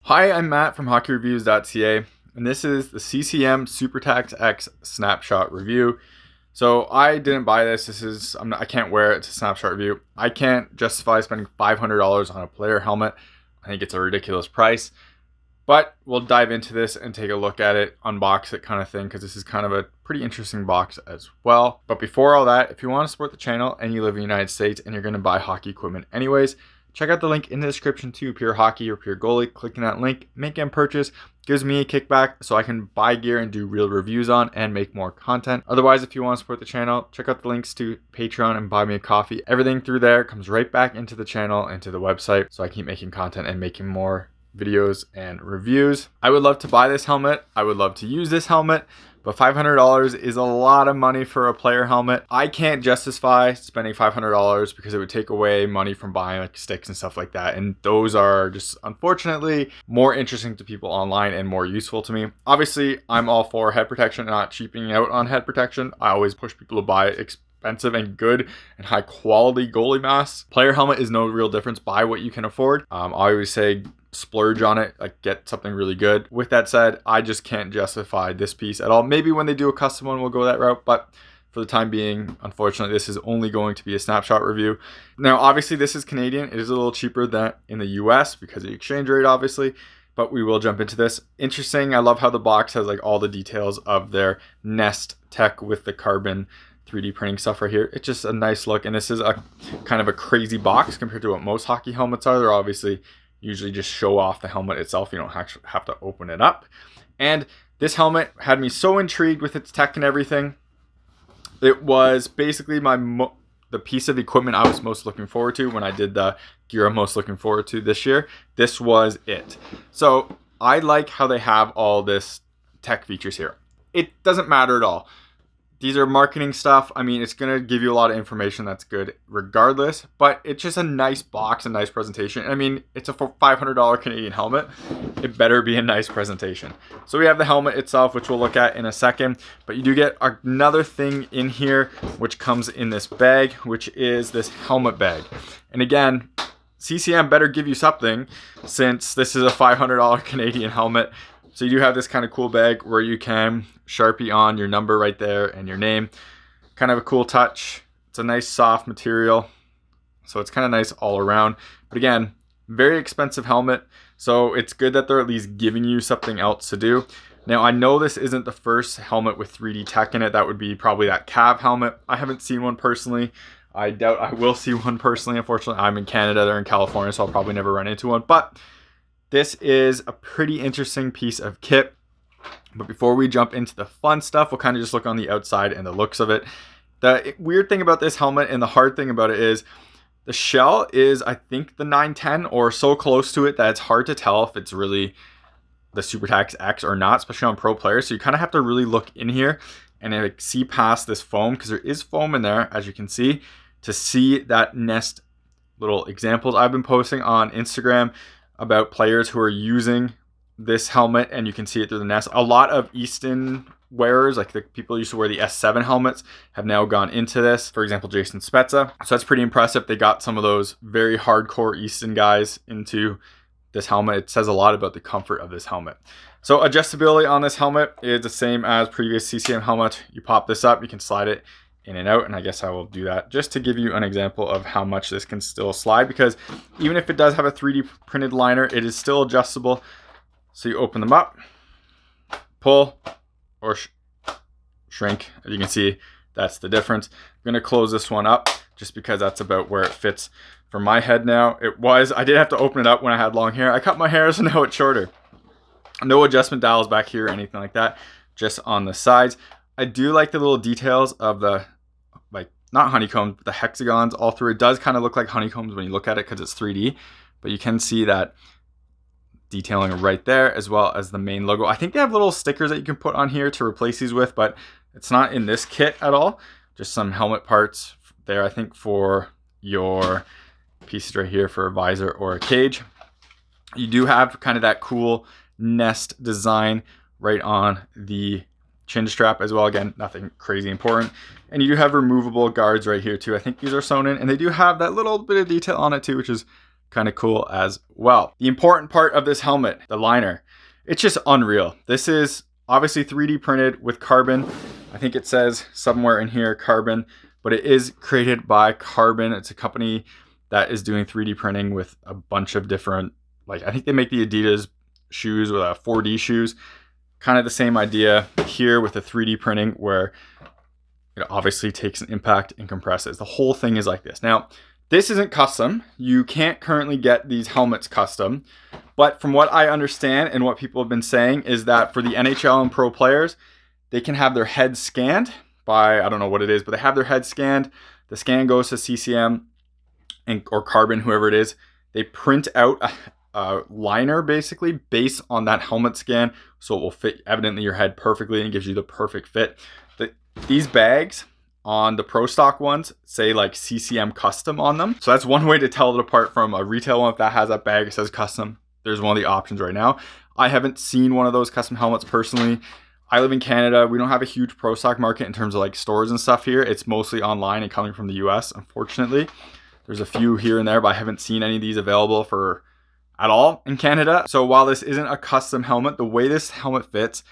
Hi, I'm Matt from HockeyReviews.ca, and this is the CCM SuperTacks X snapshot review. So I didn't buy this. I can't wear it. It's a snapshot review. I can't justify spending $500 on a player helmet. I think it's a ridiculous price. But we'll dive into this and take a look at it, unbox it kind of thing, because this is kind of a pretty interesting box as well. But before all that, if you want to support the channel and you live in the United States and you're going to buy hockey equipment anyways, check out the link in the description to Pure Hockey or Pure Goalie. Clicking that link, making a purchase, gives me a kickback so I can buy gear and do real reviews on and make more content. Otherwise, if you want to support the channel, check out the links to Patreon and buy me a coffee. Everything through there comes right back into the channel, into the website, so I keep making content and making more videos and reviews. I would love to buy this helmet. I would love to use this helmet, but $500 is a lot of money for a player helmet. I can't justify spending $500 because it would take away money from buying like sticks and stuff like that. And those are just unfortunately more interesting to people online and more useful to me. Obviously, I'm all for head protection, not cheaping out on head protection. I always push people to buy expensive and good and high quality goalie masks. Player helmet is no real difference. Buy what you can afford. I always say splurge on it, like get something really good. With that said, I just can't justify this piece at all. Maybe when they do a custom one, we'll go that route, but for the time being, unfortunately, this is only going to be a snapshot review. Now, obviously, this is Canadian. It is a little cheaper than in the US because of the exchange rate, obviously, but we will jump into this. Interesting. I love how the box has like all the details of their Nest tech with the carbon 3D printing stuff right here. It's just a nice look, and this is a kind of a crazy box compared to what most hockey helmets are. They're obviously usually just show off the helmet itself. You don't actually have to open it up. And this helmet had me so intrigued with its tech and everything. It was basically the piece of equipment I was most looking forward to when I did the gear I'm most looking forward to this year. This was it. So I like how they have all this tech features here. It doesn't matter at all. These are marketing stuff. I mean, it's going to give you a lot of information that's good regardless, but it's just a nice box, a nice presentation. I mean, it's a $500 Canadian helmet. It better be a nice presentation. So we have the helmet itself, which we'll look at in a second, but you do get another thing in here, which comes in this bag, which is this helmet bag. And again, CCM better give you something since this is a $500 Canadian helmet. So you do have this kind of cool bag where you can Sharpie on your number right there and your name. Kind of a cool touch. It's a nice soft material, so it's kind of nice all around. But again, very expensive helmet, so it's good that they're at least giving you something else to do. Now, I know this isn't the first helmet with 3D tech in it. That would be probably that Cav helmet. I haven't seen one personally. I doubt I will see one personally. Unfortunately, I'm in Canada, they're in California, so I'll probably never run into one. But this is a pretty interesting piece of kit. But before we jump into the fun stuff, we'll kind of just look on the outside and the looks of it. The weird thing about this helmet and the hard thing about it is the shell is, I think, the 910 or so close to it that it's hard to tell if it's really the SuperTacks X or not, especially on pro players. So you kind of have to really look in here and see past this foam, because there is foam in there, as you can see, to see that Nest little examples I've been posting on Instagram about players who are using this helmet, and you can see it through the Nest. A lot of Easton wearers, like the people who used to wear the S7 helmets, have now gone into this. For example, Jason Spezza. So that's pretty impressive. They got some of those very hardcore Easton guys into this helmet. It says a lot about the comfort of this helmet. So adjustability on this helmet is the same as previous CCM helmet. You pop this up, you can slide it in and out, and I guess I will do that just to give you an example of how much this can still slide, because even if it does have a 3D printed liner, it is still adjustable. So you open them up, pull, or shrink. As you can see, that's the difference. I'm going to close this one up just because that's about where it fits for my head now. I did have to open it up when I had long hair. I cut my hair, so now it's shorter. No adjustment dials back here or anything like that, just on the sides. I do like the little details of the, like, not honeycombs, but the hexagons all through. It does kind of look like honeycombs when you look at it because it's 3D, but you can see that detailing right there, as well as the main logo. I think they have little stickers that you can put on here to replace these with, but it's not in this kit at all. Just some helmet parts there, I think, for your pieces right here for a visor or a cage. You do have kind of that cool Nest design right on the chin strap as well. Again, nothing crazy important. And you do have removable guards right here too. I think these are sewn in, and they do have that little bit of detail on it too, which is kind of cool as well. The important part of this helmet, the liner, it's just unreal. This is obviously 3D printed with carbon. I think it says somewhere in here carbon, but it is created by Carbon. It's a company that is doing 3D printing with a bunch of different, like I think they make the Adidas shoes with 4D shoes. Kind of the same idea here with the 3D printing where it obviously takes an impact and compresses. The whole thing is like this. Now, this isn't custom. You can't currently get these helmets custom. But from what I understand and what people have been saying is that for the NHL and pro players, they can have their head scanned by, I don't know what it is, but they have their head scanned. The scan goes to CCM or Carbon, whoever it is. They print out a liner basically based on that helmet scan. So it will fit evidently your head perfectly and gives you the perfect fit. These bags on the pro stock ones say like CCM custom on them. So that's one way to tell it apart from a retail one. If that has that bag, it says custom. There's one of the options right now. I haven't seen one of those custom helmets personally. I live in Canada. We don't have a huge pro stock market in terms of like stores and stuff here. It's mostly online and coming from the US, unfortunately. There's a few here and there, but I haven't seen any of these available for at all in Canada. So while this isn't a custom helmet, the way this helmet fits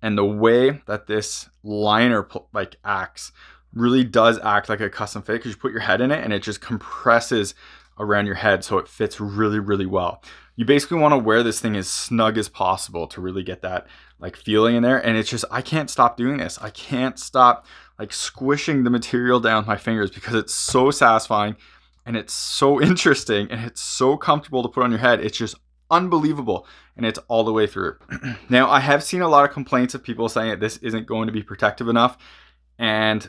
and the way that this liner like acts really does act like a custom fit, because you put your head in it and it just compresses around your head, so it fits really, really well. You basically want to wear this thing as snug as possible to really get that like feeling in there. And it's just, I can't stop doing this. I can't stop like squishing the material down with my fingers because it's so satisfying and it's so interesting and it's so comfortable to put on your head. It's just unbelievable, and it's all the way through. Now, I have seen a lot of complaints of people saying that this isn't going to be protective enough, and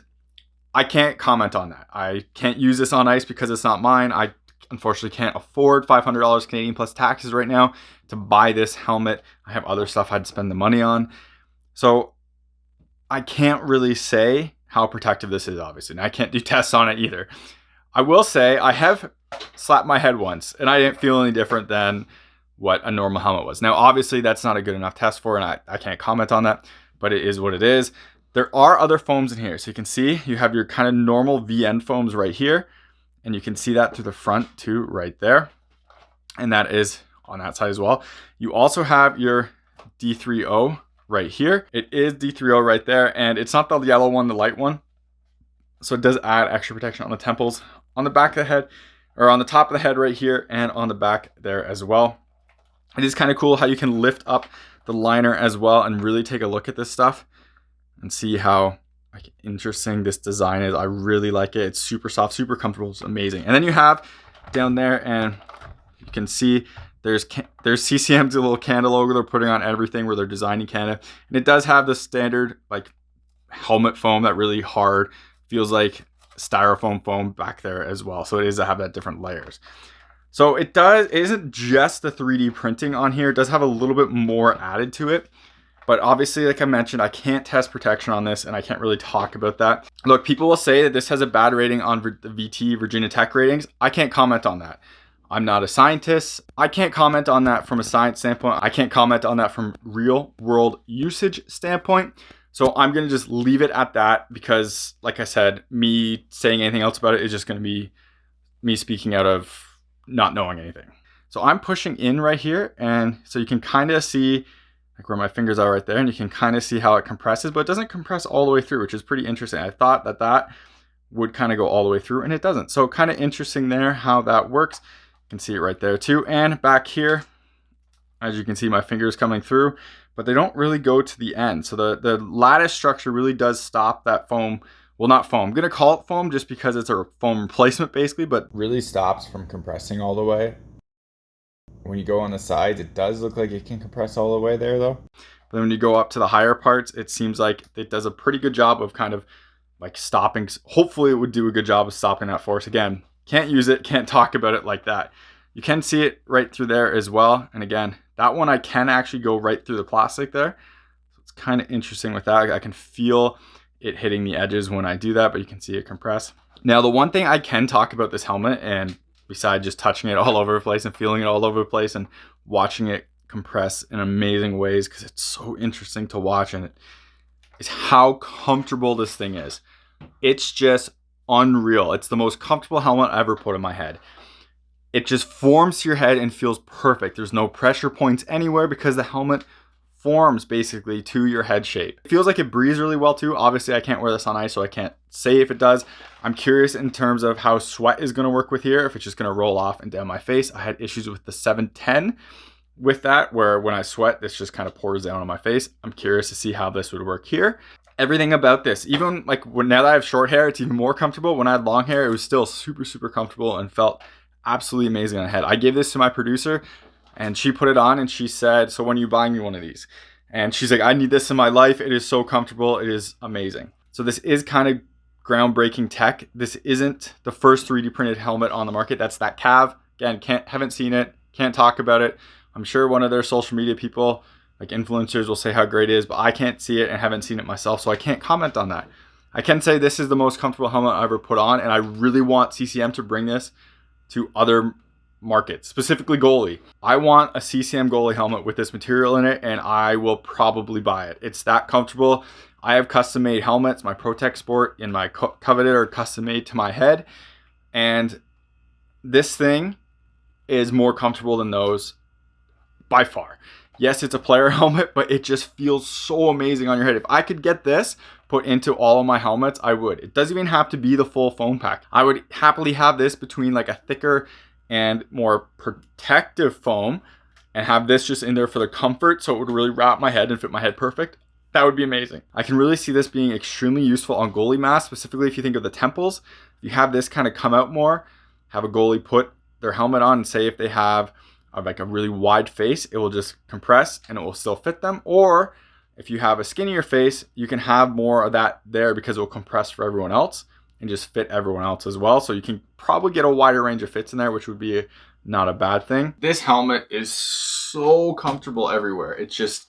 I can't comment on that. I can't use this on ice because it's not mine. I unfortunately can't afford $500 Canadian plus taxes right now to buy this helmet. I have other stuff I'd spend the money on. So I can't really say how protective this is, obviously. And I can't do tests on it either. I will say I have slapped my head once and I didn't feel any different than what a normal helmet was. Now, obviously that's not a good enough test for, and I can't comment on that, but it is what it is. There are other foams in here. So you can see you have your kind of normal VN foams right here. And you can see that through the front too, right there. And that is on that side as well. You also have your D3O right here. It is D3O right there. And it's not the yellow one, the light one. So it does add extra protection on the temples, on the back of the head, or on the top of the head right here, and on the back there as well. It is kind of cool how you can lift up the liner as well and really take a look at this stuff and see how like interesting this design is. I really like it. It's super soft, super comfortable. It's amazing. And then you have down there, and you can see there's CCM's little Canada logo they're putting on everything where they're designing Canada. And it does have the standard like helmet foam, that really hard, feels like styrofoam foam back there as well. So it is to have that different layers. So it isn't just the 3D printing on here. It does have a little bit more added to it. But obviously, like I mentioned, I can't test protection on this, and I can't really talk about that. Look, people will say that this has a bad rating on the VT Virginia Tech ratings. I can't comment on that. I'm not a scientist. I can't comment on that from a science standpoint. I can't comment on that from real world usage standpoint. So I'm going to just leave it at that because, like I said, me saying anything else about it is just going to be me speaking out of not knowing anything. So I'm pushing in right here, and so you can kind of see like where my fingers are right there, and you can kind of see how it compresses, but it doesn't compress all the way through, which is pretty interesting. I thought that would kind of go all the way through, and it doesn't. So kind of interesting there how that works. You can see it right there too. And back here, as you can see, my fingers coming through, but they don't really go to the end. So the lattice structure really does stop that foam. Well, not foam. I'm going to call it foam just because it's a foam replacement basically, but really stops from compressing all the way. When you go on the sides, it does look like it can compress all the way there though. But when you go up to the higher parts, it seems like it does a pretty good job of kind of like stopping. Hopefully it would do a good job of stopping that force. Again, can't use it, can't talk about it like that. You can see it right through there as well. And again, that one I can actually go right through the plastic there. So it's kind of interesting with that. I can feel it hitting the edges when I do that, but you can see it compress. Now, the one thing I can talk about this helmet, and besides just touching it all over the place and feeling it all over the place and watching it compress in amazing ways, because it's so interesting to watch, and it is how comfortable this thing is. It's just unreal. It's the most comfortable helmet I ever put in my head. It just forms to your head and feels perfect. There's no pressure points anywhere because the helmet forms basically to your head shape. It feels like it breathes really well too. Obviously I can't wear this on ice, so I can't say if it does. I'm curious in terms of how sweat is gonna work with here, if it's just gonna roll off and down my face. I had issues with the 710 with that, where when I sweat, this just kind of pours down on my face. I'm curious to see how this would work here. Everything about this, even like now that I have short hair, it's even more comfortable. When I had long hair, it was still super, super comfortable and felt absolutely amazing on the head. I gave this to my producer and she put it on and she said, so when are you buying me one of these? And she's like, I need this in my life. It is so comfortable. It is amazing. So this is kind of groundbreaking tech. This isn't the first 3D printed helmet on the market. That's that Cav. Again, haven't seen it, can't talk about it. I'm sure one of their social media people, like influencers, will say how great it is, but I can't see it and haven't seen it myself, so I can't comment on that. I can say this is the most comfortable helmet I ever put on, and I really want CCM to bring this to other markets, specifically goalie. I want a CCM goalie helmet with this material in it, and I will probably buy it. It's that comfortable. I have custom made helmets. My ProTech Sport and my Coveted are custom made to my head, and this thing is more comfortable than those by far. Yes, it's a player helmet, but it just feels so amazing on your head. If I could get this put into all of my helmets, I would. It doesn't even have to be the full foam pack. I would happily have this between like a thicker and more protective foam and have this just in there for the comfort, so it would really wrap my head and fit my head perfect. That would be amazing. I can really see this being extremely useful on goalie masks, specifically if you think of the temples. If you have this kind of come out more, have a goalie put their helmet on, and say if they have like a really wide face, it will just compress and it will still fit them. Or if you have a skinnier face, you can have more of that there because it will compress for everyone else and just fit everyone else as well. So you can probably get a wider range of fits in there, which would be not a bad thing. This helmet is so comfortable everywhere. It's just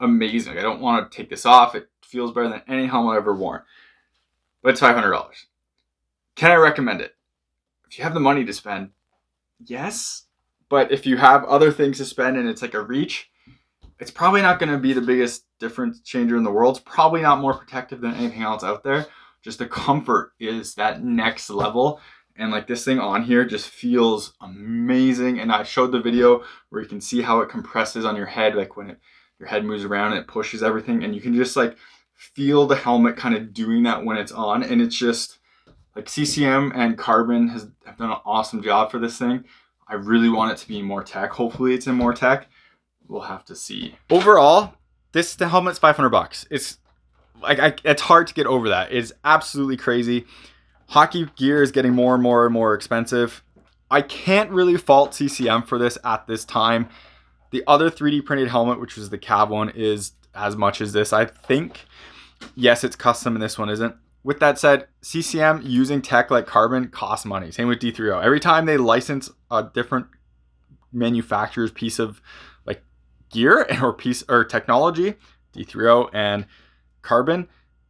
amazing. I don't want to take this off. It feels better than any helmet I've ever worn. But it's $500. Can I recommend it? If you have the money to spend, yes. But if you have other things to spend and it's like a reach, it's probably not going to be the biggest difference changer in the world. It's probably not more protective than anything else out there. Just the comfort is that next level. And like this thing on here just feels amazing. And I showed the video where you can see how it compresses on your head, like when your head moves around and it pushes everything. And you can just like feel the helmet kind of doing that when it's on. And it's just like CCM and Carbon have done an awesome job for this thing. I really want it to be more tech. Hopefully it's in more tech. We'll have to see. Overall, the helmet's $500. It's like it's hard to get over that. It's absolutely crazy. Hockey gear is getting more and more and more expensive. I can't really fault CCM for this at this time. The other 3D printed helmet, which was the Cav one, is as much as this, I think. Yes, it's custom and this one isn't. With that said, CCM using tech like Carbon costs money. Same with D3O. Every time they license a different manufacturer's piece of like gear or technology, D3O and Carbon,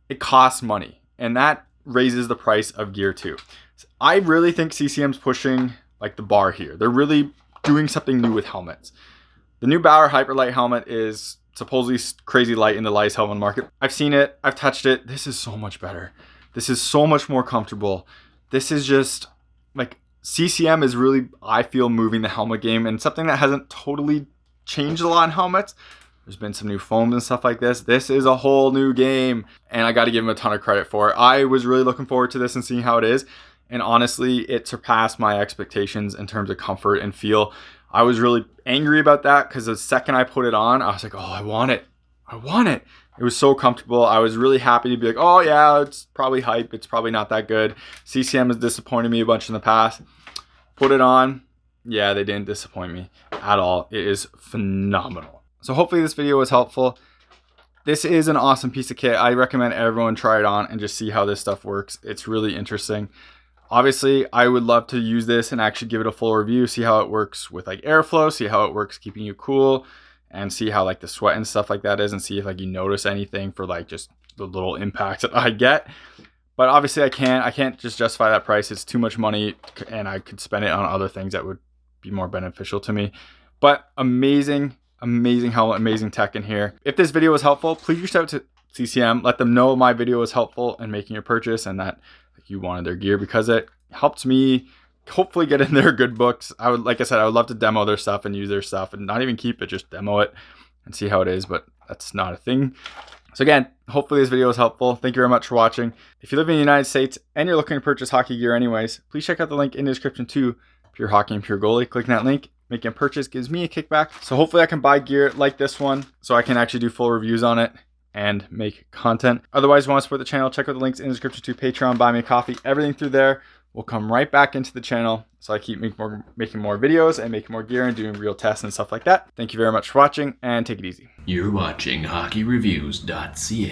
it costs money. And that raises the price of gear too. So I really think CCM's pushing like the bar here. They're really doing something new with helmets. The new Bauer Hyperlight helmet is supposedly crazy light in the lightest helmet market. I've seen it, I've touched it. This is so much better. This is so much more comfortable. This is just like CCM is really, I feel, moving the helmet game, and something that hasn't totally changed a lot in helmets. There's been some new foams and stuff like this. This is a whole new game, and I got to give them a ton of credit for it. I was really looking forward to this and seeing how it is, and honestly, it surpassed my expectations in terms of comfort and feel. I was really angry about that because the second I put it on, I was like, oh, I want it. I want it. It was so comfortable. I was really happy to be like, oh yeah, it's probably hype. It's probably not that good. CCM has disappointed me a bunch in the past. Put it on. Yeah, they didn't disappoint me at all. It is phenomenal. So hopefully this video was helpful. This is an awesome piece of kit. I recommend everyone try it on and just see how this stuff works. It's really interesting. Obviously, I would love to use this and actually give it a full review, see how it works with like airflow, see how it works keeping you cool, and see how like the sweat and stuff like that is, and see if like you notice anything for like just the little impacts that I get. But obviously I can't just justify that price. It's too much money, and I could spend it on other things that would be more beneficial to me. But amazing helmet, amazing tech in here. If this video was helpful, please reach out to CCM. Let them know my video was helpful in making your purchase and that you wanted their gear, because it helps me hopefully get in their good books. Like I said, I would love to demo their stuff and use their stuff and not even keep it, just demo it and see how it is, but that's not a thing. So again, hopefully this video was helpful. Thank you very much for watching. If you live in the United States and you're looking to purchase hockey gear anyways, please check out the link in the description to Pure Hockey and Pure Goalie. Clicking that link, making a purchase gives me a kickback. So hopefully I can buy gear like this one so I can actually do full reviews on it and make content. Otherwise, if you want to support the channel, check out the links in the description to Patreon, Buy Me a Coffee. Everything through there will come right back into the channel so I keep making more videos and making more gear and doing real tests and stuff like that. Thank you very much for watching, and take it easy. You're watching HockeyReviews.ca.